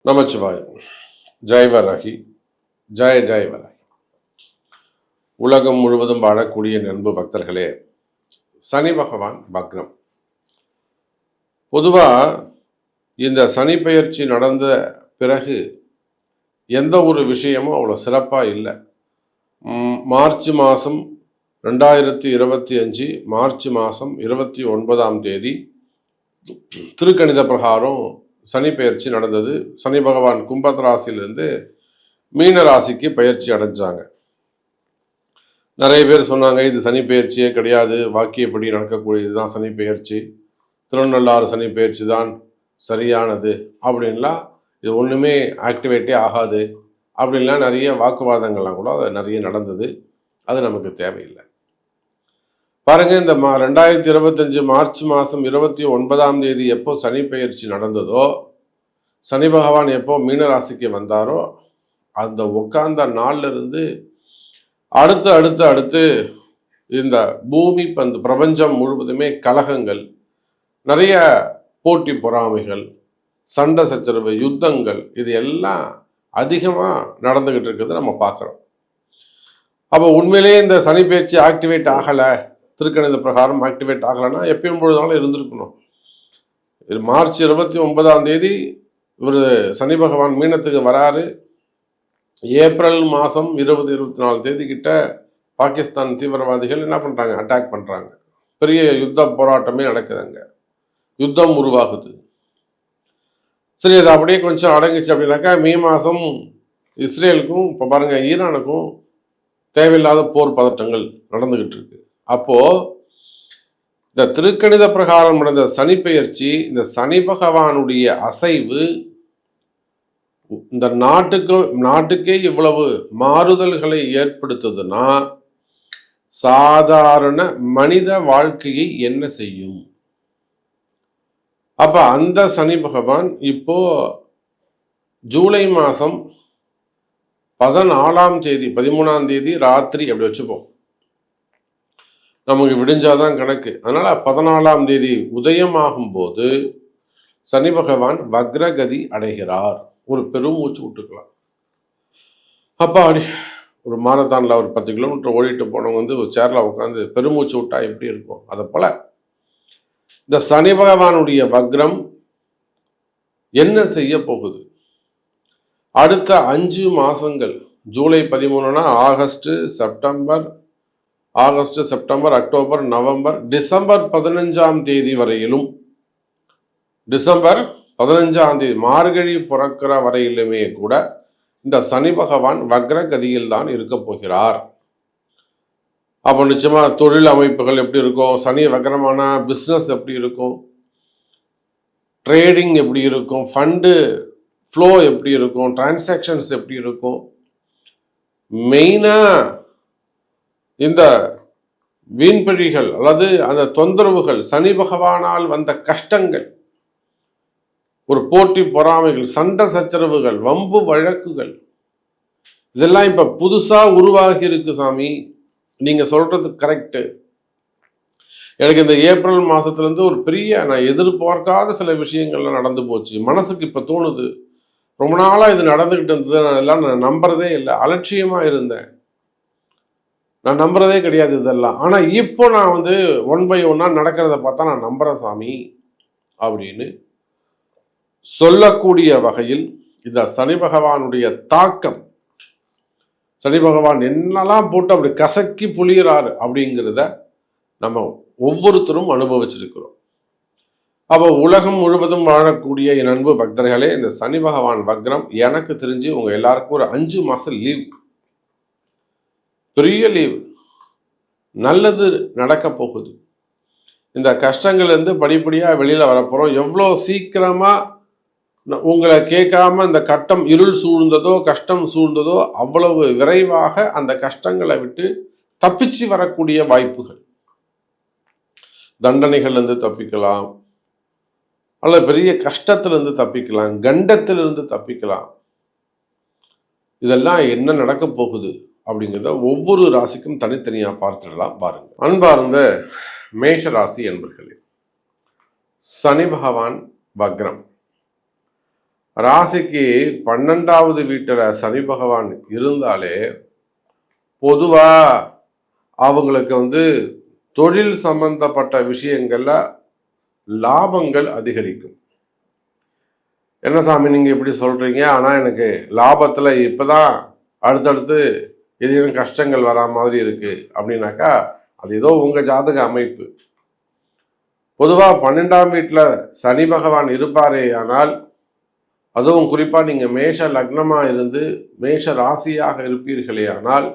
நமச்சிவாய். ஜெயவராகி, ஜெய ஜெயவராகி. உலகம் முழுவதும் வாழக்கூடிய அன்பு பக்தர்களே, சனி பகவான் வக்ரம். பொதுவா இந்த சனி பெயர்ச்சி நடந்த பிறகு எந்த ஒரு விஷயமும் அவ்வளோ சிறப்பாக இல்லை. மார்ச் மாதம் 2025 மார்ச் மாதம் 29 திருக்கணித பிரகாரம் சனி பெயர்ச்சி நடந்தது. சனி பகவான் கும்ப ராசியிலிருந்து மீன ராசிக்கு பயிற்சி அடைஞ்சாங்க. நிறைய பேர் சொன்னாங்க இது சனி பெயர்ச்சியே கிடையாது, வாக்கியப்படி நடக்கக்கூடியது தான் சனி பெயர்ச்சி, திருநள்ளாறு சனி பெயர்ச்சி தான் சரியானது அப்படின்லாம், இது ஒன்றுமே ஆக்டிவேட்டே ஆகாது அப்படின்லாம் நிறைய வாக்குவாதங்கள்லாம் கூட நிறைய நடந்தது. அது நமக்கு தேவையில்லை. பாருங்க, இந்த 2025 மார்ச் மாதம் 29 எப்போ சனி பெயர்ச்சி நடந்ததோ, சனி பகவான் எப்போ மீனராசிக்கு வந்தாரோ, அந்த உட்கார்ந்த நாள்ல இருந்து அடுத்து இந்த பூமி பிரபஞ்சம் முழுவதுமே கலகங்கள், நிறைய போட்டி பொறாமைகள், சண்டை சச்சரவு, யுத்தங்கள், இது எல்லாம் அதிகமாக நடந்துகிட்டு இருக்கிறது நம்ம பார்க்குறோம். அப்போ உண்மையிலேயே இந்த சனி பெயர்ச்சி ஆக்டிவேட் ஆகலை, திருக்கணித பிரகாரம் ஆக்டிவேட் ஆகலைன்னா எப்பயும் பொழுதாலும் இருந்திருக்கணும். மார்ச் 29 இவர் சனி பகவான் மீனத்துக்கு வராரு. ஏப்ரல் மாதம் 20-24 கிட்ட பாகிஸ்தான் தீவிரவாதிகள் என்ன பண்ணுறாங்க, அட்டாக் பண்ணுறாங்க. பெரிய யுத்த போராட்டமே நடக்குதுங்க, யுத்தம் உருவாகுது. சரி, அது அப்படியே கொஞ்சம் அடங்குச்சு அப்படின்னாக்கா மே மாதம் இஸ்ரேலுக்கும் இப்போ பாருங்க ஈரானுக்கும் தேவையில்லாத போர் பதட்டங்கள் நடந்துகிட்டு இருக்கு. அப்போ இந்த திருக்கணித பிரகாரம் நடந்த சனி பெயர்ச்சி, இந்த சனி பகவானுடைய அசைவு இந்த நாட்டுக்கே இவ்வளவு மாறுதல்களை ஏற்படுத்துதுன்னா சாதாரண மனித வாழ்க்கையை என்ன செய்யும்? அப்ப அந்த சனி பகவான் இப்போ ஜூலை மாதம் 13 ராத்திரி அப்படி வச்சுப்போம், நமக்கு விடிஞ்சாதான் கணக்கு. அதனால 14 உதயமாகும் போது சனி பகவான் வக்ரகதி அடைகிறார். ஒரு பெருமூச்சு விட்டுக்கலாம். அப்பா ஒரு மாரத்தான்ல ஒரு 10 கிலோமீட்டர் ஓடிட்டு போனவங்க ஒரு சேர்ல உட்காந்து பெருமூச்சு விட்டா எப்படி இருக்கும், அதை போல இந்த சனி பகவானுடைய வக்ரம் என்ன செய்ய போகுது? அடுத்த 5 மாசங்கள், July 13 August, September, October, November, December 15 வரையிலும், டிசம்பர் 15 மார்கழி பிறக்கிற வரையிலுமே கூட இந்த சனி பகவான் வக்ரகதியில் தான் இருக்க போகிறார். அப்போ நிச்சயமா தொழில் அமைப்புகள் எப்படி இருக்கும், சனி வக்ரமான பிஸ்னஸ் எப்படி இருக்கும், ட்ரேடிங் எப்படி இருக்கும், ஃபண்டு ஃப்ளோ எப்படி இருக்கும், டிரான்சாக்ஷன்ஸ் எப்படி இருக்கும், மெயினா இந்த வீண்பழிகள் அல்லது அந்த தொந்தரவுகள், சனி பகவானால் வந்த கஷ்டங்கள், ஒரு போட்டி பொறாமைகள், சண்டை சச்சரவுகள், வம்பு வழக்குகள், இதெல்லாம் இப்ப புதுசா உருவாகி இருக்கு. சாமி, நீங்க சொல்றது கரெக்டு. எனக்கு இந்த ஏப்ரல் மாசத்துல இருந்து ஒரு பெரிய நான் எதிர்பார்க்காத சில விஷயங்கள்லாம் நடந்து போச்சு. மனசுக்கு இப்ப தோணுது, ரொம்ப நாளா இது நடந்துகிட்டு இருந்தது, நான் நம்புறதே இல்லை, அலட்சியமா இருந்தேன், நான் நம்புறதே கிடையாது இதெல்லாம். ஆனா இப்போ நான் ஒன் பை ஒன்னா நடக்கிறத பார்த்தா நான் நம்புறேன் சாமி அப்படின்னு சொல்லக்கூடிய வகையில் இந்த சனி பகவானுடைய தாக்கம், சனி பகவான் என்னெல்லாம் போட்டு அப்படி கசக்கி புளியறாரு அப்படிங்கிறத நம்ம ஒவ்வொருத்தரும் அனுபவிச்சிருக்கிறோம். அப்போ உலகம் முழுவதும் வாழக்கூடிய என் அன்பு பக்தர்களே, இந்த சனி பகவான் வக்ரம் எனக்கு தெரிஞ்சு உங்க எல்லாருக்கும் ஒரு 5 மாசம் லீவ், பெரிய லீவ், நல்லது நடக்க போகுது. இந்த கஷ்டங்கள்ல இருந்து படிப்படியா வெளியில வரப்போறோம். எவ்வளோ சீக்கிரமா உங்களை கேட்காம இந்த இருள் சூழ்ந்ததோ, கஷ்டம் சூழ்ந்ததோ, அவ்வளவு விரைவாக அந்த கஷ்டங்களை விட்டு தப்பிச்சு வரக்கூடிய வாய்ப்புகள், தண்டனைகள்லேருந்து தப்பிக்கலாம், அல்லது பெரிய கஷ்டத்திலிருந்து தப்பிக்கலாம், கண்டத்திலிருந்து தப்பிக்கலாம். இதெல்லாம் என்ன நடக்க போகுது அப்படிங்கிறத ஒவ்வொரு ராசிக்கும் தனித்தனியாக பார்த்துடலாம். பாருங்க, அன்பார்ந்த மேஷ ராசி என்பர்களே, சனி பகவான் வக்ரம். ராசிக்கு 12வது வீட்டில் சனி பகவான் இருந்தாலே பொதுவா அவங்களுக்கு தொழில் சம்பந்தப்பட்ட விஷயங்கள்ல லாபங்கள் அதிகரிக்கும். என்ன சாமி நீங்க இப்படி சொல்றீங்க, ஆனா எனக்கு லாபத்துல இப்பதான் அடுத்தடுத்து எதிரும் கஷ்டங்கள் வரா மாதிரி இருக்கு அப்படின்னாக்கா அது ஏதோ உங்க ஜாதக அமைப்பு. பொதுவா 12ஆம் வீட்டுல சனி பகவான் இருப்பாரே ஆனால், அதுவும் குறிப்பா நீங்க மேஷ லக்னமா இருந்து மேஷ ராசியாக இருப்பீர்களே ஆனால்,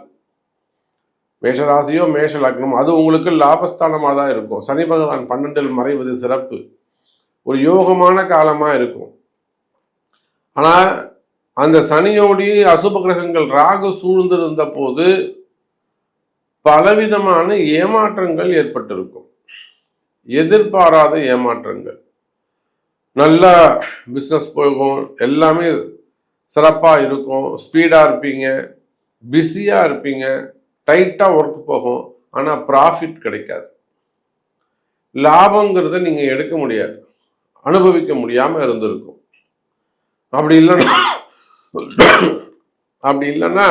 மேஷ ராசியோ மேஷ லக்னம் அது உங்களுக்கு லாபஸ்தானமாக தான் இருக்கும். சனி பகவான் 12இல் மறைவது சிறப்பு, ஒரு யோகமான காலமா இருக்கும். ஆனா அந்த சனியோடைய அசுப கிரகங்கள் ராகு சூழ்ந்திருந்த போது பலவிதமான ஏமாற்றங்கள் ஏற்பட்டிருக்கும். எதிர்பாராத ஏமாற்றங்கள். நல்லா பிஸ்னஸ் போகும், எல்லாமே சிறப்பாக இருக்கும், ஸ்பீடாக இருப்பீங்க, பிஸியாக இருப்பீங்க, டைட்டாக ஒர்க் போகும், ஆனால் ப்ராஃபிட் கிடைக்காது. லாபங்கிறத நீங்கள் எடுக்க முடியாது, அனுபவிக்க முடியாமல் இருந்திருக்கும். அப்படி இல்லைன்னா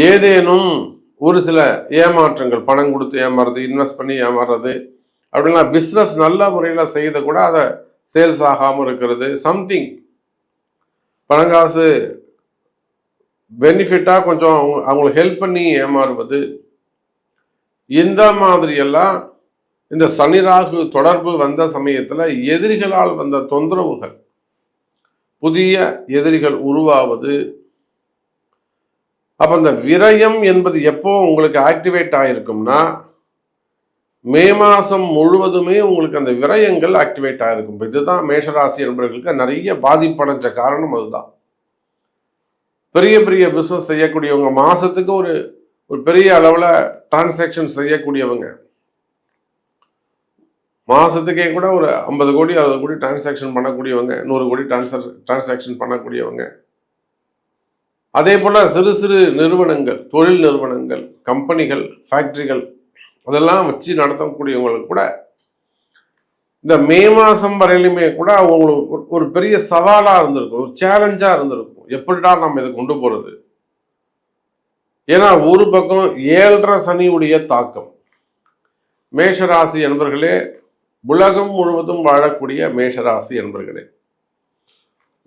ஏதேனும் ஒரு சில ஏமாற்றங்கள், பணம் கொடுத்து ஏமாறுறது, இன்வெஸ்ட் பண்ணி ஏமாறுறது, அப்படின்னா பிஸ்னஸ் நல்ல முறையில் செய்த கூட அதை சேல்ஸ் ஆகாமல் இருக்கிறது, சம்திங் பணங்காசு பெனிஃபிட்டாக கொஞ்சம் அவங்களுக்கு ஹெல்ப் பண்ணி ஏமாறுவது, இந்த மாதிரியெல்லாம் இந்த சனி ராகு தொடர்பு வந்த சமயத்தில் எதிரிகளால் வந்த தொந்தரவுகள், புதிய எதிரிகள் உருவாவது. அப்போ இந்த விரயம் என்பது எப்போ உங்களுக்கு ஆக்டிவேட் ஆகிருக்கும்னா, மே மாதம் முழுவதுமே உங்களுக்கு அந்த விரயங்கள் ஆக்டிவேட் ஆகிருக்கும். இதுதான் மேஷராசி என்பவர்களுக்கு நிறைய பாதிப்படைஞ்ச காரணம். அதுதான் பெரிய பெரிய பிஸ்னஸ் செய்யக்கூடியவங்க, மாதத்துக்கு ஒரு பெரிய அளவில் டிரான்சாக்ஷன் செய்யக்கூடியவங்க, மாதத்துக்கே கூட ஒரு 50 கோடி 60 கோடி டிரான்சாக்ஷன் பண்ணக்கூடியவங்க, 100 கோடி டிரான்சாக்ஷன் பண்ணக்கூடியவங்க, அதே போல் சிறு சிறு நிறுவனங்கள், தொழில் நிறுவனங்கள், கம்பெனிகள், ஃபேக்ட்ரிகள் அதெல்லாம் வச்சு நடத்தக்கூடியவங்களுக்கு கூட இந்த மே மாதம் வரையிலுமே கூட அவங்களுக்கு ஒரு பெரிய சவாலாக இருந்திருக்கும், ஒரு சேலஞ்சாக இருந்திருக்கும். எப்படிடா நம்ம இதை கொண்டு போகிறது? ஏன்னா ஒரு பக்கம் 7.5 சனியுடைய தாக்கம். மேஷராசி என்பர்களே, உலகம் முழுவதும் வாழக்கூடிய மேஷராசி என்பர்களே,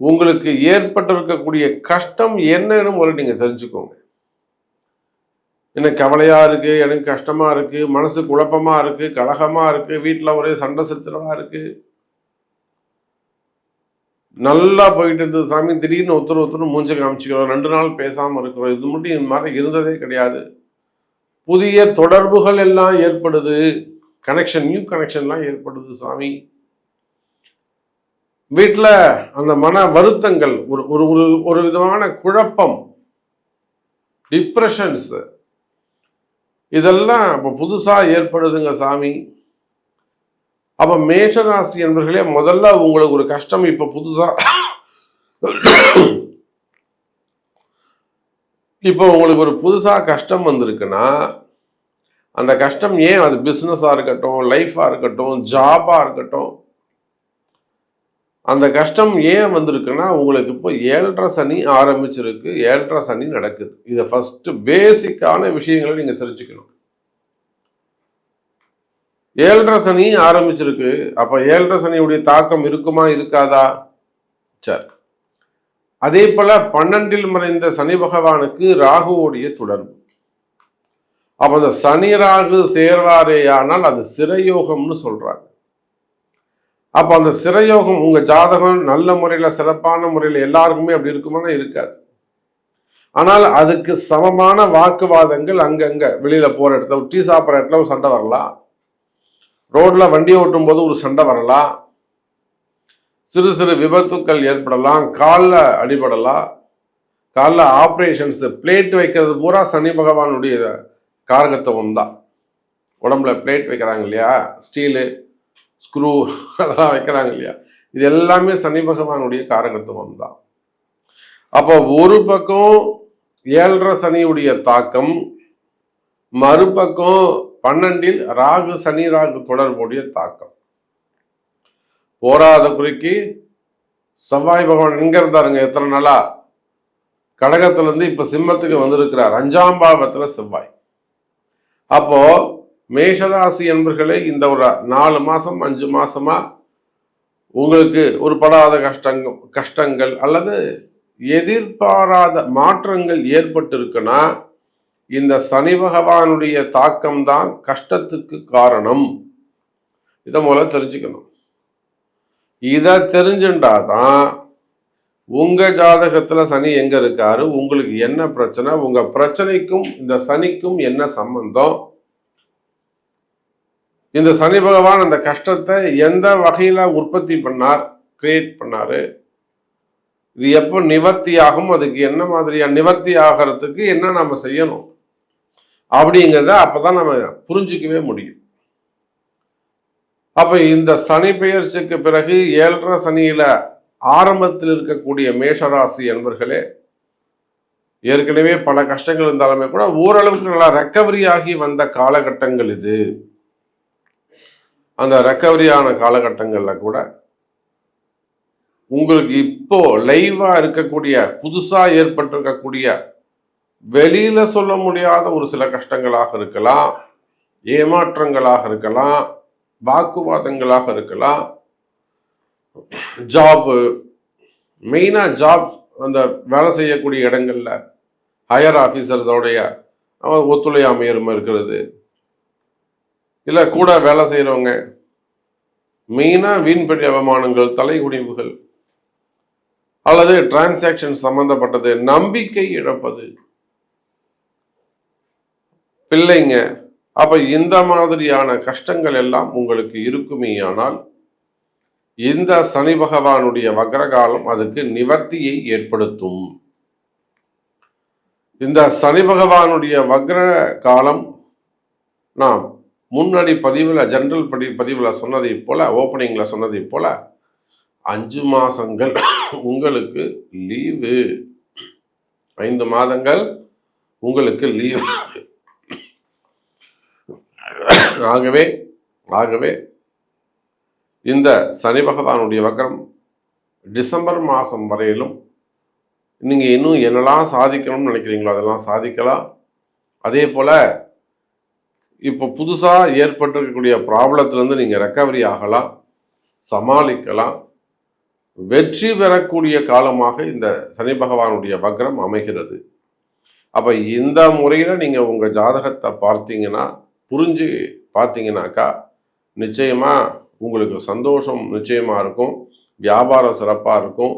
உங்களுக்கு ஏற்பட்டிருக்கக்கூடிய கஷ்டம் என்னன்னு முதல்ல நீங்கள் தெரிஞ்சுக்கோங்க. எனக்கு கவலையாக இருக்குது, எனக்கு கஷ்டமாக இருக்குது, மனசு குழப்பமாக இருக்குது, கலகமாக இருக்குது, வீட்டில் ஒரே சண்டை சச்சரவாக இருக்குது, நல்லா போயிட்டு இருந்தது சாமி, திடீர்னு ஒருத்தர் மூஞ்சை காமிச்சிக்கிறோம், 2 நாள் பேசாமல் இருக்கிறோம், இது மட்டும் இந்த மாதிரி இருந்ததே கிடையாது, புதிய தொடர்புகள் எல்லாம் ஏற்படுது, கனெக்ஷன், நியூ கனெக்ஷன்லாம் ஏற்படுது சாமி, வீட்டில் அந்த மன வருத்தங்கள், ஒரு ஒரு விதமான குழப்பம், டிப்ரெஷன்ஸ், இதெல்லாம் இப்போ புதுசாக ஏற்படுதுங்க சாமி. அப்போ மேஷராசி என்பர்களே, முதல்ல உங்களுக்கு ஒரு கஷ்டம் இப்போ புதுசாக இப்போ உங்களுக்கு ஒரு புதுசாக கஷ்டம் வந்திருக்குன்னா, அந்த கஷ்டம் ஏன், அது பிஸ்னஸாக இருக்கட்டும், லைஃபாக இருக்கட்டும், ஜாபாக இருக்கட்டும், அந்த கஷ்டம் ஏன் வந்திருக்குன்னா உங்களுக்கு இப்போ 7.5 சனி ஆரம்பிச்சிருக்கு, 7.5 சனி நடக்குது. இதை ஃபர்ஸ்ட் பேசிக்கான விஷயங்களை நீங்கள் தெரிஞ்சுக்கணும். 7.5 சனி ஆரம்பிச்சிருக்கு, அப்போ 7.5 சனியுடைய தாக்கம் இருக்குமா இருக்காதா? சரி, அதே போல 12இல் மறைந்த சனி பகவானுக்கு ராகுவோடைய தொடர்பு. அப்போ அந்த சனி ராகு சேர்வாரே ஆனால் அது சிரயோகம்னு சொல்றாங்க. அப்போ அந்த சிரயோகம் உங்க ஜாதகம் நல்ல முறையில், சிறப்பான முறையில் எல்லாருக்குமே அப்படி இருக்குமானா இருக்காது. ஆனால் அதுக்கு சமமான வாக்குவாதங்கள் அங்கங்க வெளியில போற இடத்துல, டீ சாப்பிட்ற இடத்துல ஒரு சண்டை வரலாம், ரோட்ல வண்டி ஓட்டும் போது ஒரு சண்டை வரலாம், சிறு சிறு விபத்துக்கள் ஏற்படலாம், காலில் அடிபடலாம், காலில் ஆப்ரேஷன்ஸ், பிளேட் வைக்கிறது பூரா சனி பகவானுடைய காரகத்துவம் தான். உடம்புல பிளேட் வைக்கிறாங்க இல்லையா, ஸ்டீலு ஸ்க்ரூ அதெல்லாம் வைக்கிறாங்க இல்லையா, இது எல்லாமே சனி பகவானுடைய காரகத்துவம் தான். அப்போ ஒரு பக்கம் 7.5 சனியுடைய தாக்கம், மறுபக்கம் 12இல் ராகு சனி ராகு தொடர்புடைய தாக்கம். போராத குறைக்கு செவ்வாய் பகவான் எங்க இருந்தாருங்க எத்தனை நாளா? கடகத்துல இருந்து இப்ப சிம்மத்துக்கு வந்திருக்கிறார். 5ஆம் பாவத்துல செவ்வாய். அப்போ மேஷராசி என்பர்களே, இந்த ஒரு 4 மாசம் 5 மாசமா உங்களுக்கு ஒரு படாத கஷ்டங்கள் அல்லது எதிர்பாராத மாற்றங்கள் ஏற்பட்டு இருக்குன்னா, இந்த சனி பகவானுடைய தாக்கம் தான் கஷ்டத்துக்கு காரணம். இதை முதல்ல தெரிஞ்சுக்கணும். இதை தெரிஞ்சுட்டாதான் உங்க ஜாதகத்துல சனி எங்க இருக்காரு, உங்களுக்கு என்ன பிரச்சனை, உங்க பிரச்சனைக்கும் இந்த சனிக்கும் என்ன சம்பந்தம், இந்த சனி பகவான் அந்த கஷ்டத்தை எந்த வகையில உற்பத்தி பண்ணார், கிரியேட் பண்ணாரு, இது எப்போ நிவர்த்தி ஆகும், அதுக்கு என்ன மாதிரியா நிவர்த்தி ஆகிறதுக்கு என்ன நாம செய்யணும் அப்படிங்கிறத அப்பதான் நம்ம புரிஞ்சிக்கவே முடியும். அப்ப இந்த சனி பெயர்ச்சிக்கு பிறகு 7.5 சனியில ஆரம்பத்தில் இருக்கக்கூடிய மேஷராசி என்பர்களே, ஏற்கனவே பல கஷ்டங்கள் இருந்தாலுமே கூட ஓரளவுக்கு நல்லா ரெக்கவரி ஆகி வந்த காலகட்டங்கள் இது. அந்த ரெக்கவரியான காலகட்டங்கள்ல கூட உங்களுக்கு இப்போ லைவா இருக்கக்கூடிய புதுசா ஏற்பட்டிருக்கக்கூடிய வெளியில சொல்ல முடியாத ஒரு சில கஷ்டங்களாக இருக்கலாம், ஏமாற்றங்களாக இருக்கலாம், வாக்குவாதங்களாக இருக்கலாம், ஜாபு மெயினா ஜாப்ஸ் அந்த வேலை செய்யக்கூடிய இடங்கள்ல ஹையர் ஆஃபீஸர்ஸோடைய ஒத்துழையாமையரும் இருக்கிறது, இல்லை கூட வேலை செய்கிறவங்க மெயினாக வீண்படி அவமானங்கள், தலைகுனிவுகள் அல்லது டிரான்சாக்ஷன் சம்பந்தப்பட்டது, நம்பிக்கை இழப்பது, பிள்ளைங்க. அப்ப இந்த மாதிரியான கஷ்டங்கள் எல்லாம் உங்களுக்கு இருக்குமேயானால் இந்த சனி பகவானுடைய வக்ரகாலம் அதுக்கு நிவர்த்தியை ஏற்படுத்தும். இந்த சனி பகவானுடைய வக்ர காலம் நாம் முன்னாடி பதிவில் ஜென்ரல் பதிவில் சொன்னதை போல, ஓப்பனிங்கில் சொன்னதை போல 5 மாதங்கள் உங்களுக்கு லீவு, 5 மாதங்கள் உங்களுக்கு லீவு. ஆகவே இந்த சனி பகவானுடைய வக்ரம் டிசம்பர் மாதம் வரையிலும் நீங்கள் இன்னும் என்னெல்லாம் சாதிக்கணும்னு நினைக்கிறீங்களோ அதெல்லாம் சாதிக்கலாம். அதே போல் இப்போ புதுசாக ஏற்பட்டிருக்கக்கூடிய ப்ராப்ளத்திலேருந்து நீங்கள் ரெக்கவரி ஆகலாம், சமாளிக்கலாம், வெற்றி பெறக்கூடிய காலமாக இந்த சனி பகவானுடைய வக்ரம் அமைகிறது. அப்போ இந்த முறையில் நீங்கள் உங்கள் ஜாதகத்தை பார்த்தீங்கன்னா, புரிஞ்சு பார்த்தீங்கன்னாக்கா நிச்சயமாக உங்களுக்கு சந்தோஷம் நிச்சயமாக இருக்கும், வியாபாரம் சிறப்பாக இருக்கும்,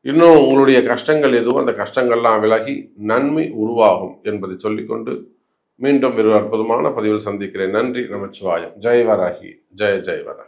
இன்னும் உங்களுடைய கஷ்டங்கள் எதுவும் அந்த கஷ்டங்கள்லாம் விலகி நன்மை உருவாகும் என்பதை சொல்லிக்கொண்டு மீண்டும் ஒரு அற்புதமான பதிவில் சந்திக்கிறேன். நன்றி, நமச்சிவாயம். ஜெய் வராகி, ஜெய ஜெய் வராகி.